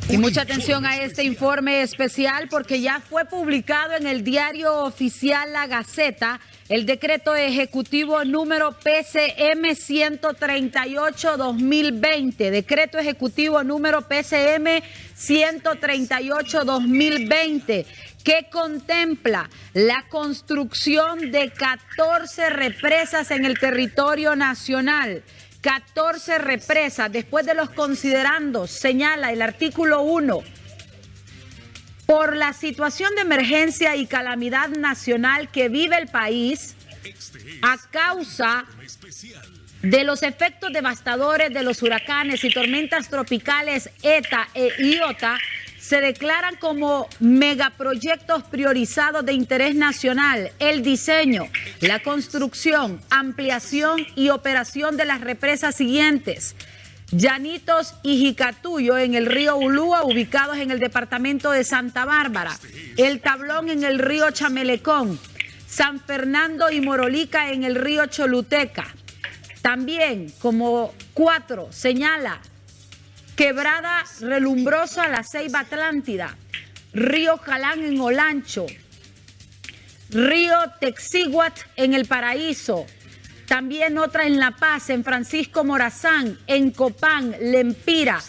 Y mucha atención a este informe especial porque ya fue publicado en el diario oficial La Gaceta el decreto ejecutivo número PCM 138-2020, decreto ejecutivo número PCM 138-2020, que contempla la construcción de 14 represas en el territorio nacional. 14 represas, después de los considerandos, señala el artículo 1, por la situación de emergencia y calamidad nacional que vive el país a causa de los efectos devastadores de los huracanes y tormentas tropicales ETA e IOTA, se declaran como megaproyectos priorizados de interés nacional el diseño, la construcción, ampliación y operación de las represas siguientes: Llanitos y Jicatuyo en el río Ulúa, ubicados en el departamento de Santa Bárbara; El Tablón en el río Chamelecón; San Fernando y Morolica en el río Choluteca. También, como 4, señala Quebrada Relumbrosa, La Ceiba Atlántida; Río Jalán en Olancho; Río Texiguat en El Paraíso; también otra en La Paz, en Francisco Morazán, en Copán, Lempira,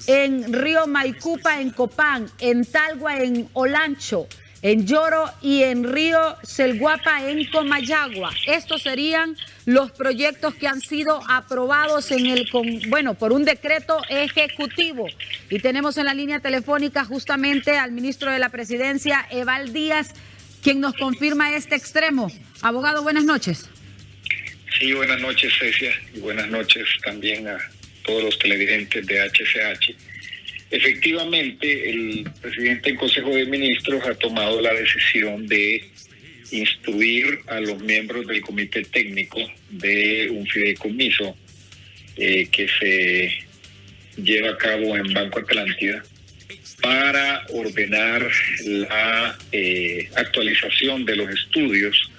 en Río Maicupa, en Copán, en Talgua, en Olancho, en Lloro y en Río Selguapa, en Comayagua. Estos serían los proyectos que han sido aprobados por un decreto ejecutivo. Y tenemos en la línea telefónica justamente al ministro de la Presidencia, Eval Díaz, quien nos confirma este extremo. Abogado, buenas noches. Sí, buenas noches, Cecia, y buenas noches también a todos los televidentes de HCH. Efectivamente, el presidente del Consejo de Ministros ha tomado la decisión de instruir a los miembros del comité técnico de un fideicomiso que se lleva a cabo en Banco Atlántida para ordenar la actualización de los estudios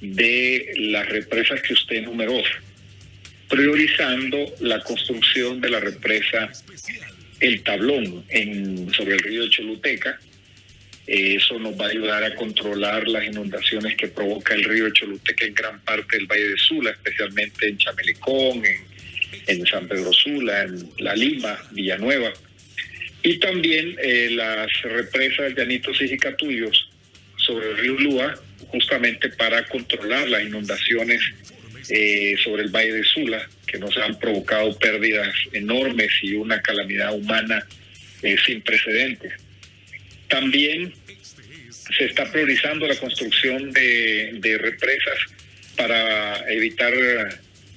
de las represas que usted enumeró, priorizando la construcción de la represa El Tablón sobre el río Choluteca. Eso nos va a ayudar a controlar las inundaciones que provoca el río Choluteca en gran parte del Valle de Sula, especialmente en Chamelecón, en San Pedro Sula, en La Lima, Villanueva, y también las represas Llanitos y Jicatuyos sobre el río Ulúa, justamente para controlar las inundaciones sobre el Valle de Sula, que nos han provocado pérdidas enormes y una calamidad humana sin precedentes. También se está priorizando la construcción de represas para evitar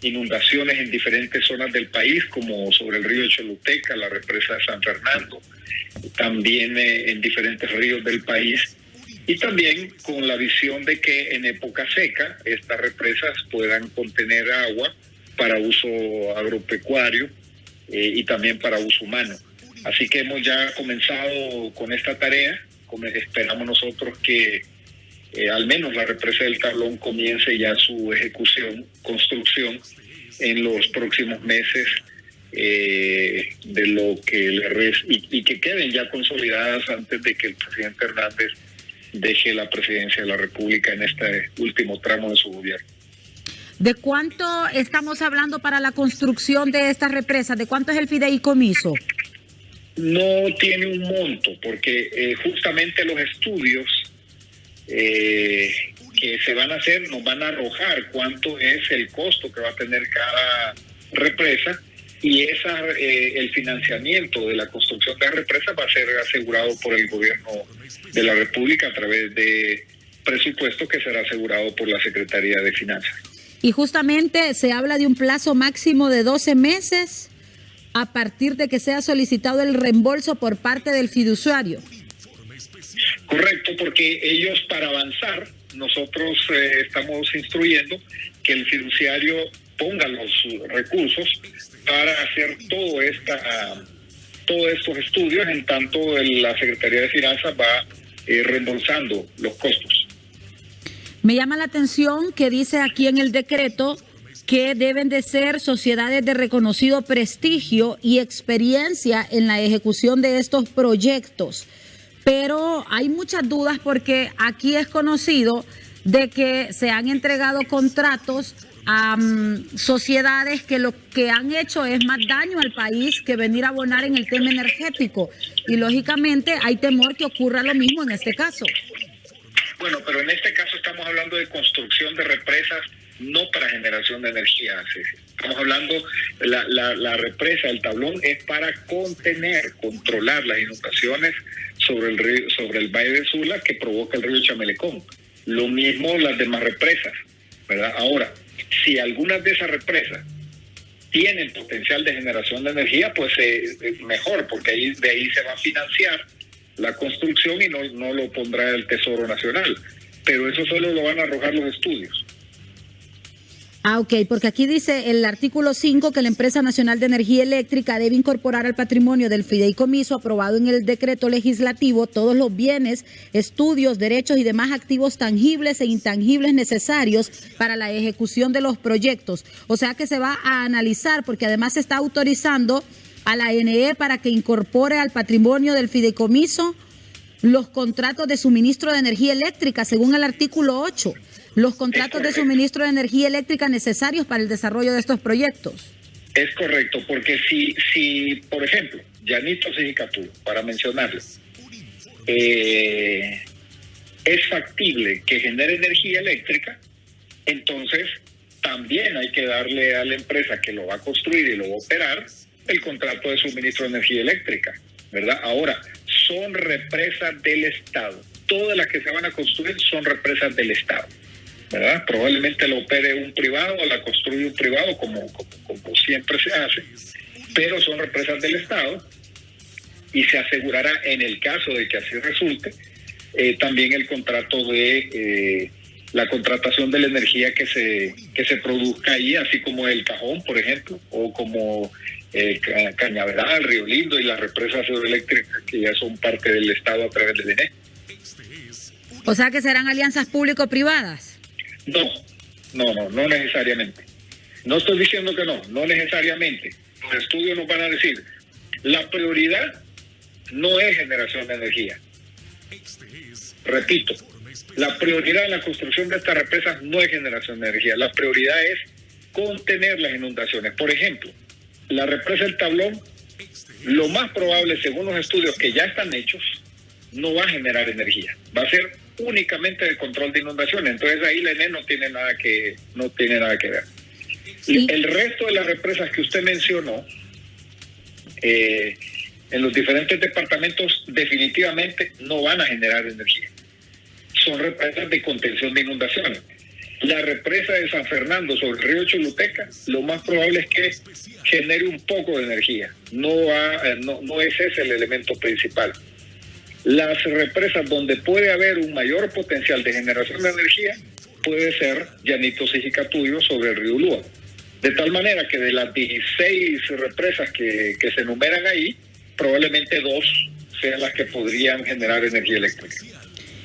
inundaciones en diferentes zonas del país, como sobre el río Choluteca, la represa de San Fernando, también en diferentes ríos del país, y también con la visión de que en época seca estas represas puedan contener agua para uso agropecuario y también para uso humano. Así que hemos ya comenzado con esta tarea. Esperamos nosotros que al menos la represa del Tablón comience ya su construcción en los próximos meses, de lo que y que queden ya consolidadas antes de que el presidente Hernández deje la presidencia de la República en este último tramo de su gobierno. ¿De cuánto estamos hablando para la construcción de estas represas? ¿De cuánto es el fideicomiso? No tiene un monto, porque justamente los estudios que se van a hacer nos van a arrojar cuánto es el costo que va a tener cada represa, y el financiamiento de la construcción de las represas va a ser asegurado por el gobierno de la República a través de presupuesto que será asegurado por la Secretaría de Finanzas. Y justamente se habla de un plazo máximo de 12 meses a partir de que sea solicitado el reembolso por parte del fiduciario. Correcto, porque ellos, para avanzar, nosotros estamos instruyendo que el fiduciario ponga los recursos para hacer todos estos estudios, en tanto la Secretaría de Finanzas va reembolsando los costos. Me llama la atención que dice aquí en el decreto que deben de ser sociedades de reconocido prestigio y experiencia en la ejecución de estos proyectos. Pero hay muchas dudas porque aquí es conocido de que se han entregado contratos a sociedades que lo que han hecho es más daño al país que venir a abonar en el tema energético. Y lógicamente hay temor que ocurra lo mismo en este caso. Bueno, pero en este caso estamos hablando de construcción de represas, no para generación de energía. Estamos hablando, la represa, el tablón, es para controlar las inundaciones sobre el río, sobre el Valle de Sula que provoca el río Chamelecón. Lo mismo las demás represas, ¿verdad? Ahora, si algunas de esas represas tienen potencial de generación de energía, pues mejor, porque de ahí se va a financiar la construcción y no lo pondrá el Tesoro Nacional. Pero eso solo lo van a arrojar los estudios. Ok, porque aquí dice el artículo 5 que la Empresa Nacional de Energía Eléctrica debe incorporar al patrimonio del fideicomiso aprobado en el decreto legislativo todos los bienes, estudios, derechos y demás activos tangibles e intangibles necesarios para la ejecución de los proyectos. O sea que se va a analizar, porque además se está autorizando a la ANE para que incorpore al patrimonio del fideicomiso los contratos de suministro de energía eléctrica, según el artículo 8. Los contratos de suministro de energía eléctrica necesarios para el desarrollo de estos proyectos. Es correcto, porque si por ejemplo, Llanito Sijicatú, para mencionarles, es factible que genere energía eléctrica, entonces también hay que darle a la empresa que lo va a construir y lo va a operar el contrato de suministro de energía eléctrica, ¿verdad? Ahora, son represas del Estado. Todas las que se van a construir son represas del Estado, ¿verdad? Probablemente lo opere un privado o la construye un privado, como siempre se hace, pero son represas del Estado y se asegurará, en el caso de que así resulte, también el contrato de la contratación de la energía que se produzca ahí, así como el Cajón, por ejemplo, o como Cañaveral, Río Lindo y las represas hidroeléctricas que ya son parte del Estado a través del ENE. O sea que serán alianzas público-privadas. No necesariamente. No estoy diciendo que no necesariamente. Los estudios nos van a decir, la prioridad no es generación de energía. Repito, la prioridad en la construcción de estas represas no es generación de energía. La prioridad es contener las inundaciones. Por ejemplo, la represa del Tablón, lo más probable, según los estudios que ya están hechos, no va a generar energía. Va a ser únicamente de control de inundaciones. Entonces ahí la ENE no tiene nada que ver. Sí. El resto de las represas que usted mencionó, en los diferentes departamentos definitivamente no van a generar energía. Son represas de contención de inundaciones. La represa de San Fernando sobre el río Choluteca, lo más probable es que genere un poco de energía. No ese es el elemento principal. Las represas donde puede haber un mayor potencial de generación de energía puede ser Llanito Sijicatuyo sobre el río Ulúa. De tal manera que de las 16 represas que se enumeran ahí, probablemente 2 sean las que podrían generar energía eléctrica.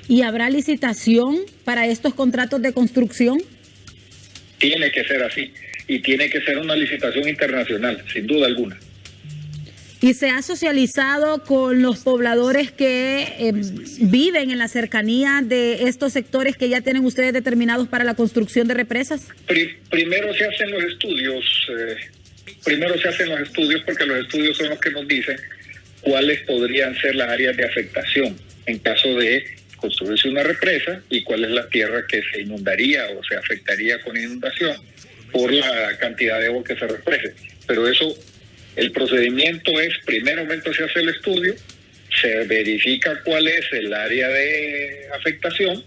¿Y habrá licitación para estos contratos de construcción? Tiene que ser así, y tiene que ser una licitación internacional, sin duda alguna. ¿Y se ha socializado con los pobladores que viven en la cercanía de estos sectores que ya tienen ustedes determinados para la construcción de represas? Primero se hacen los estudios, porque los estudios son los que nos dicen cuáles podrían ser las áreas de afectación en caso de construirse una represa y cuál es la tierra que se inundaría o se afectaría con inundación por la cantidad de agua que se represe. Pero eso, el procedimiento es, primeramente se hace el estudio, se verifica cuál es el área de afectación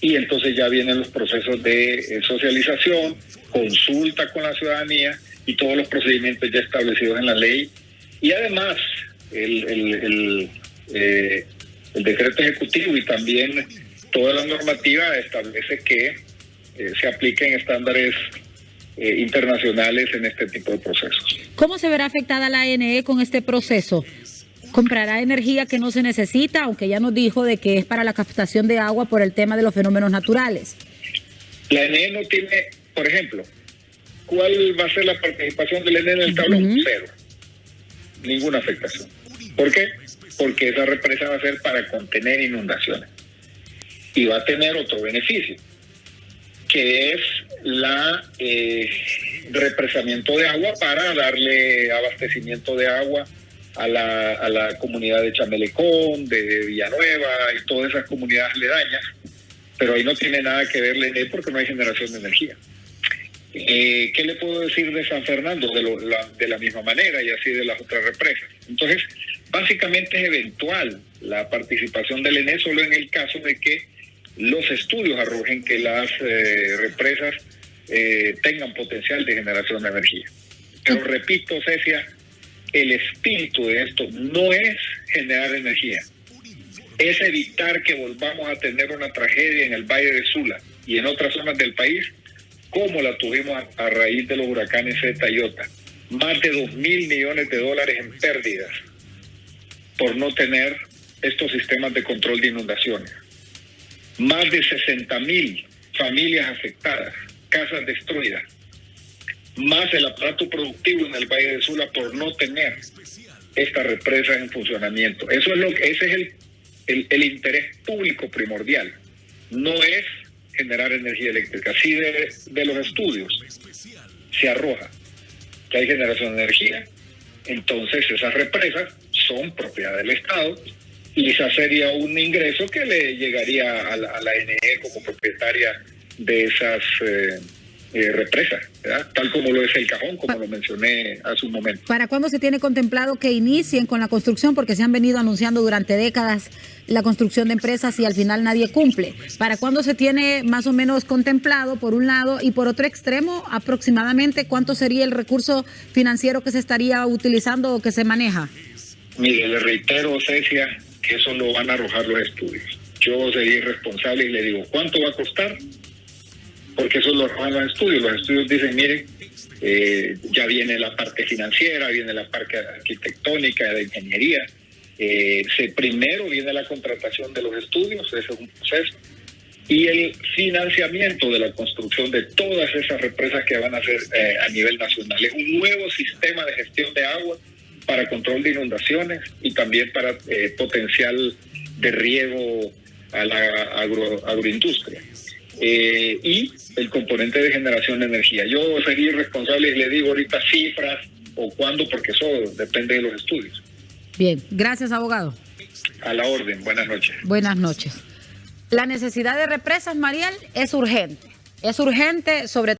y entonces ya vienen los procesos de socialización, consulta con la ciudadanía y todos los procedimientos ya establecidos en la ley. Y además, el decreto ejecutivo y también toda la normativa establece que se apliquen estándares internacionales en este tipo de procesos. ¿Cómo se verá afectada la ANE con este proceso? ¿Comprará energía que no se necesita, aunque ya nos dijo de que es para la captación de agua por el tema de los fenómenos naturales? La ANE no tiene, por ejemplo, ¿cuál va a ser la participación del ENE en el tablón? Cero. Ninguna afectación. ¿Por qué? Porque esa represa va a ser para contener inundaciones. Y va a tener otro beneficio, que es la represamiento de agua para darle abastecimiento de agua a la comunidad de Chamelecón, de Villanueva y todas esas comunidades aledañas, pero ahí no tiene nada que ver el ENE porque no hay generación de energía. ¿Qué le puedo decir de San Fernando? De la misma manera y así de las otras represas. Entonces, básicamente es eventual la participación del ENE solo en el caso de que los estudios arrojen que las represas tengan potencial de generación de energía. Pero repito, Cecia, el espíritu de esto no es generar energía, es evitar que volvamos a tener una tragedia en el Valle de Sula y en otras zonas del país, como la tuvimos a raíz de los huracanes Zeta y Iota. Más de $2.000 millones en pérdidas por no tener estos sistemas de control de inundaciones. Más de 60.000 familias afectadas, casas destruidas. Más el aparato productivo en el Valle de Sula por no tener estas represas en funcionamiento. Ese es el interés público primordial. No es generar energía eléctrica. Si de los estudios se arroja que hay generación de energía, entonces esas represas son propiedad del Estado y esa sería un ingreso que le llegaría a la ENE como propietaria de esas represas, ¿verdad? Tal como lo es el Cajón, como lo mencioné hace un momento. ¿Para cuándo se tiene contemplado que inicien con la construcción? Porque se han venido anunciando durante décadas la construcción de empresas y al final nadie cumple. ¿Para cuándo se tiene más o menos contemplado, por un lado, y por otro extremo, aproximadamente cuánto sería el recurso financiero que se estaría utilizando o que se maneja? Mire, le reitero, Cecia, que eso lo van a arrojar los estudios. Yo sería irresponsable y le digo, ¿cuánto va a costar? Porque eso lo arrojan los estudios. Los estudios dicen, miren, ya viene la parte financiera, viene la parte arquitectónica, de ingeniería. Primero viene la contratación de los estudios, ese es un proceso, y el financiamiento de la construcción de todas esas represas que van a ser a nivel nacional. Es un nuevo sistema de gestión de agua para control de inundaciones y también para potencial de riego a la agroindustria. Y el componente de generación de energía. Yo sería irresponsable y le digo ahorita cifras o cuándo, porque eso depende de los estudios. Bien, gracias, abogado. A la orden, buenas noches. Buenas noches. La necesidad de represas, Mariel, es urgente sobre